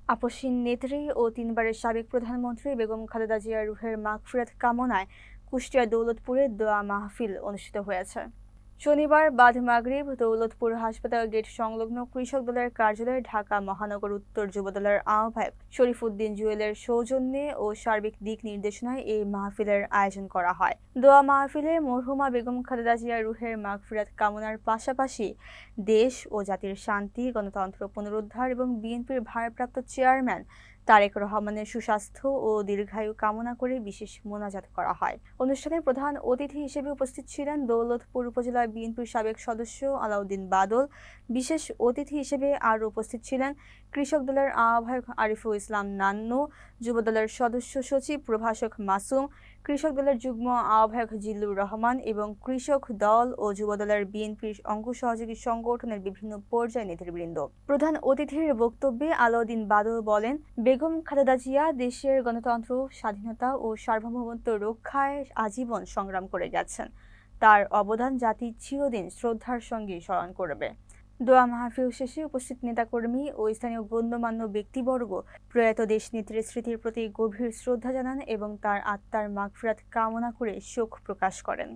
আপসহীন নেত্রী ও তিনবারের সাবেক প্রধানমন্ত্রী বেগম খালেদা জিয়ার রুহের মাগফিরাত কামনায় কুষ্টিয়া দৌলতপুরে দোয়া মাহফিল অনুষ্ঠিত হয়েছে। শনিবার বাদ মাগরিব দৌলতপুর হাসপাতাল গেট সংলগ্ন কৃষক দলের কার্যালয়ে ঢাকা মহানগর উত্তর যুবদলের আহ্বায়ক শরীফুদ্দীন জুয়েলের সৌজন্যে ও সার্বিক দিক নির্দেশনায় এই মাহফিলের আয়োজন করা হয়। দোয়া মাহফিলে মরহুমা বেগম খালেদা জিয়ার রুহের মাগফিরাত কামনার পাশাপাশি দেশ ও জাতির শান্তি, গণতন্ত্র পুনরুদ্ধার এবং বিএনপির ভারপ্রাপ্ত চেয়ারম্যান তারেক রহমানের সুস্বাস্থ্য ও দীর্ঘায়ু কামনা করে বিশেষ মোনাজাত করা হয়। অনুষ্ঠানে প্রধান অতিথি হিসেবে উপস্থিত ছিলেন দৌলতপুর উপজেলা বিএনপির সাবেক সদস্য আলাউদ্দিন বাদল। বিশেষ অতিথি হিসেবে আরও উপস্থিত ছিলেন কৃষক দলের আহ্বায়ক আরিফুল ইসলাম নান্নু, যুবদলের সদস্য সচিব প্রভাষক মাসুম, কৃষক দলের যুগ্ম আহ্বায়ক জিল্লুর রহমান এবং কৃষক দল ও যুবদলের বিএনপির অঙ্গ সহযোগী সংগঠনের বিভিন্ন পর্যায়ের নেতৃবৃন্দ। প্রধান অতিথির বক্তব্যে আলাউদ্দিন বাদল বলেন, বেগম খালেদা জিয়া দেশের গণতন্ত্র, স্বাধীনতা ও সার্বভৌমত্ব রক্ষায় আজীবন সংগ্রাম করে গেছেন। তার অবদান জাতি চিরদিন শ্রদ্ধার সঙ্গে স্মরণ করবে। দোয়া মাহফিল শেষে উপস্থিত নেতাকর্মী ও স্থানীয় গণ্যমান্য ব্যক্তিবর্গ প্রয়াত দেশনেত্রীর স্মৃতির প্রতি গভীর শ্রদ্ধা জানান এবং তার আত্মার মাগফিরাত কামনা করে শোক প্রকাশ করেন।